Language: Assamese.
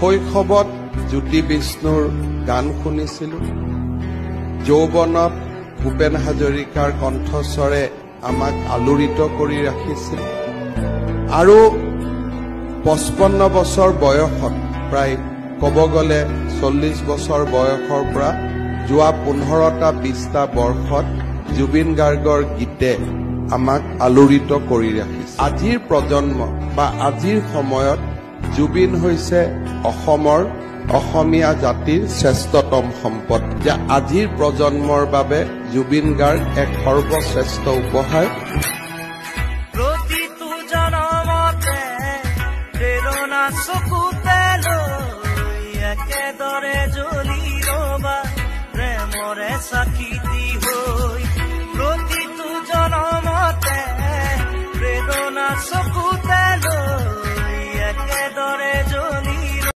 শৈশৱত জ্যোতি বিষ্ণুৰ গান শুনিছিলোঁ। যৌৱনত ভূপেন হাজৰিকাৰ কণ্ঠস্বৰে আমাক আলোড়িত কৰি ৰাখিছিল। আৰু 55 বছৰ বয়সত, প্ৰায় ক'ব গ'লে 40 বছৰ বয়সৰ পৰা যোৱা 15-20টা বৰ্ষত জুবিন গাৰ্গৰ গীতে আমাক আলোড়িত কৰি ৰাখিছে। আজিৰ প্ৰজন্ম বা আজিৰ সময়ত জুবিন হৈছে অসমীয়া জাতিৰ শ্ৰেষ্ঠতম সম্পদ। যে আজিৰ প্ৰজন্মৰ বাবে জুবিন গাৰ্গ এক সৰ্বশ্ৰেষ্ঠ উপহাৰ। প্ৰতিটো জনমতে প্ৰেৰণা চকুতে লৈ একেদৰে